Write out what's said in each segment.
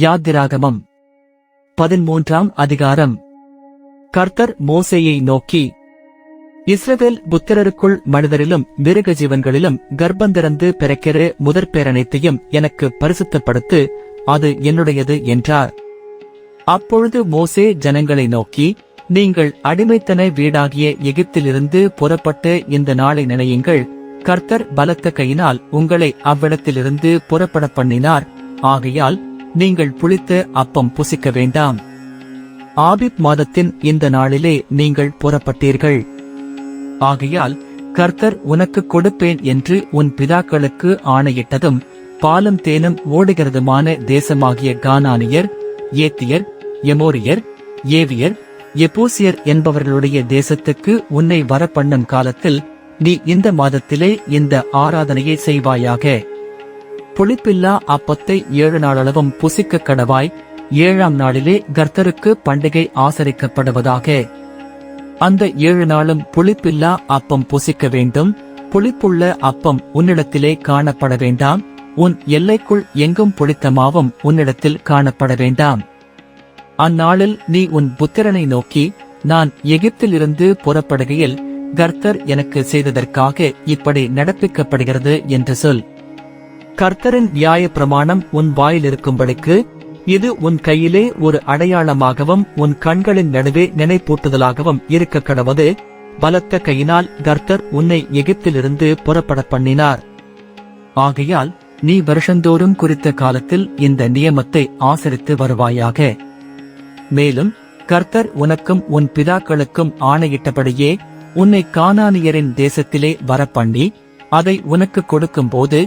யாத்திராகமம் 13ஆம் அதிகாரம். கர்த்தர் மோசேயை நோக்கி, இஸ்ரவேல் புத்திரருக்குள் மனிதரிலும் மிருக ஜீவன்களிலும் கர்ப்பந்திறந்து பிறக்கிற முதற்பேரனைத்தையும் எனக்கு பரிசுத்தப்படுத்து, அது என்னுடையது என்றார். அப்பொழுது மோசே ஜனங்களை நோக்கி, நீங்கள் அடிமைத்தன வீடாகிய எகிப்திலிருந்து புறப்பட்டு இந்த நாளை நினையுங்கள். கர்த்தர் பலத்த கையினால் உங்களை அவ்விடத்திலிருந்து புறப்பட பண்ணினார். ஆகையால் நீங்கள் புளித்த அப்பம் புசிக்க வேண்டாம். ஆபிப் மாதத்தின் இந்த நாளிலே நீங்கள் புறப்பட்டீர்கள். ஆகையால் கர்த்தர் உனக்கு கொடுப்பேன் என்று உன் பிதாக்களுக்கு ஆணையிட்டதும் பாலும் தேனும் ஓடுகிறதுமான தேசமாகிய கானானியர், ஏத்தியர், எமோரியர், ஏவியர், எபூசியர் என்பவர்களுடைய தேசத்துக்கு உன்னை வரப்பண்ணும் காலத்தில் நீ இந்த மாதத்திலே இந்த ஆராதனையை செய்வாயாக. புளிப்பில்லா அப்பத்தை 7 நாளளவும் புசிக்க கடவாய். 7ஆம் நாளிலே கர்த்தருக்கு பண்டிகை ஆசரிக்கப்படுவதாக. அந்த 7 நாளும் புளிப்பில்லா அப்பம் புசிக்க வேண்டும். புளிப்புள்ள அப்பம் உன்னிடத்திலே காணப்பட வேண்டாம். உன் எல்லைக்குள் எங்கும் புளித்த மாவும் உன்னிடத்தில் காணப்பட வேண்டாம். அந்நாளில் நீ உன் புத்திரனை நோக்கி, நான் எகிப்திலிருந்து புறப்படுகையில் கர்த்தர் எனக்கு செய்ததற்காக இப்படி நடப்பிக்கப்படுகிறது என்று சொல். கர்த்தரின் நியாய பிரமாணம் உன் வாயிலிருக்கும்படிக்கு இது உன் கையிலே ஒரு அடையாளமாகவும் உன் கண்களின் நடுவே நினைப்பூட்டுதலாகவும் இருக்க கடவது. பலத்த கையினால் கர்த்தர் உன்னை எகிப்திலிருந்து புறப்பட பண்ணினார். ஆகையால் நீ வருஷந்தோறும் குறித்த காலத்தில் இந்த நியமத்தை ஆசரித்து வருவாயாக. மேலும் கர்த்தர் உனக்கும் உன் பிதாக்களுக்கும் ஆணையிட்டபடியே உன்னை கானானியரின் தேசத்திலே வரப்பண்ணி அதை உனக்கு கொடுக்கும்போது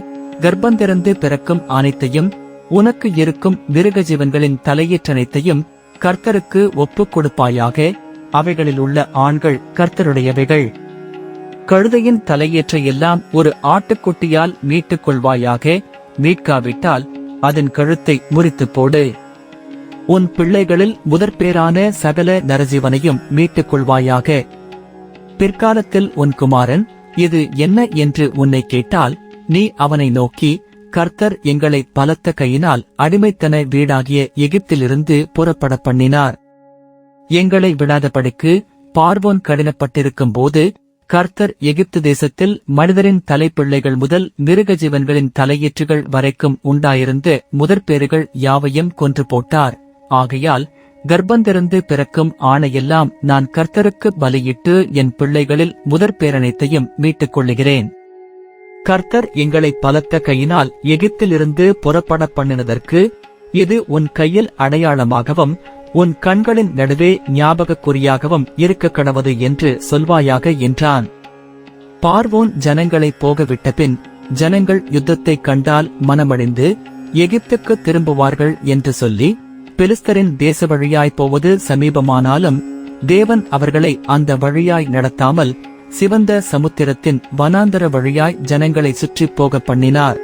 கர்ப்பந்திறந்து பிறக்கும் அனைத்தையும் உனக்கு இருக்கும் மிருக ஜீவன்களின் தலையீற்றனைத்தையும் கர்த்தருக்கு ஒப்புக் கொடுப்பாயாக. அவைகளில் உள்ள ஆண்கள் கர்த்தருடையவைகள். கழுதையின் தலையேற்ற எல்லாம் ஒரு ஆட்டுக்குட்டியால் மீட்டுக் கொள்வாயாக. மீட்காவிட்டால் அதன் கழுத்தை முறித்துப் போடு. உன் பிள்ளைகளில் முதற்பேரான சகல நரஜீவனையும் மீட்டுக் கொள்வாயாக. பிற்காலத்தில் உன் குமாரன் இது என்ன என்று உன்னை கேட்டால் நீ அவனை நோக்கி, கர்த்தர் எங்களை பலத்த கையினால் அடிமைத்தன வீடாகிய எகிப்திலிருந்து புறப்பட பண்ணினார். எங்களை விடாதபடிக்கு பார்வோன் கடினப்பட்டிருக்கும் போது கர்த்தர் எகிப்து தேசத்தில் மனிதரின் தலைப்பிள்ளைகள் முதல் மிருக ஜீவன்களின் தலையீற்றுகள் வரைக்கும் உண்டாயிருந்த முதற்பேறுகள் யாவையும் கொன்று போட்டார். ஆகையால் கர்ப்பந்திறந்து பிறக்கும் ஆணையெல்லாம் நான் கர்த்தருக்கு பலியிட்டு என் பிள்ளைகளில் முதற்பேரனைத்தையும் மீட்டுக் கொள்ளுகிறேன். கர்த்தர் எங்களை பலத்த கையினால் எகிப்திலிருந்து புறப்பட பண்ணினதற்கு இது உன் கையில் அடையாளமாகவும் உன் கண்களின் நடுவே ஞாபகக்குறியாகவும் இருக்க கடவது என்று சொல்வாயாக என்றான். பார்வோன் ஜனங்களை போக விட்டபின் ஜனங்கள் யுத்தத்தை கண்டால் மனமடிந்து எகிப்துக்கு திரும்புவார்கள் என்று சொல்லி பெலிஸ்தரின் தேச வழியாய் போவது சமீபமானாலும் தேவன் அவர்களை அந்த வழியாய் நடத்தாமல் சிவந்த சமுத்திரத்தின் வனாந்தர வழியாய் ஜனங்களை சுற்றி போக பண்ணினார்.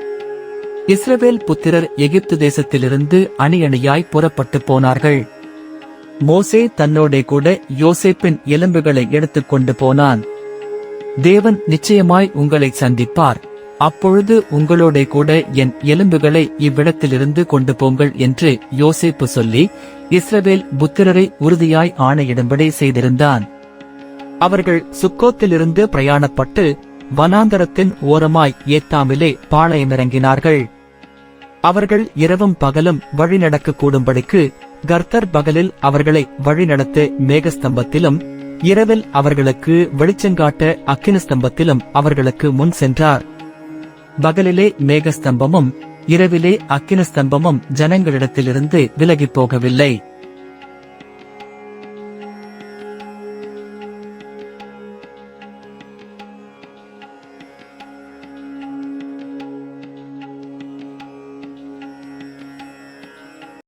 இஸ்ரவேல் புத்திரர் எகிப்து தேசத்திலிருந்து அணி அணியாய் புறப்பட்டு போனார்கள். மோசே தன்னோடே கூட யோசேப்பின் எலும்புகளை எடுத்துக்கொண்டு போனான். தேவன் நிச்சயமாய் உங்களை சந்திப்பார். அப்பொழுது உங்களோட கூட என் எலும்புகளை இவ்விடத்திலிருந்து கொண்டு போங்கள் என்று யோசேப்பு சொல்லி இஸ்ரவேல் புத்திரரை உறுதியாய் ஆணையிடும்படி செய்திருந்தான். அவர்கள் சுக்கோத்திலிருந்து பிரயாணப்பட்டு வனாந்தரத்தின் ஓரமாய் ஏத்தாமிலே பாளையமிறங்கினார்கள். அவர்கள் இரவும் பகலும் வழி நடக்க கூடும்படிக்கு கர்த்தர் பகலில் அவர்களை வழிநடத்த மேகஸ்தம்பத்திலும் இரவில் அவர்களுக்கு வெளிச்சங்காட்ட அக்கினிஸ்தம்பத்திலும் அவர்களுக்கு முன் சென்றார். பகலிலே மேகஸ்தம்பமும் இரவிலே அக்கினிஸ்தம்பமும் ஜனங்களிடத்திலிருந்து விலகிப் போகவில்லை.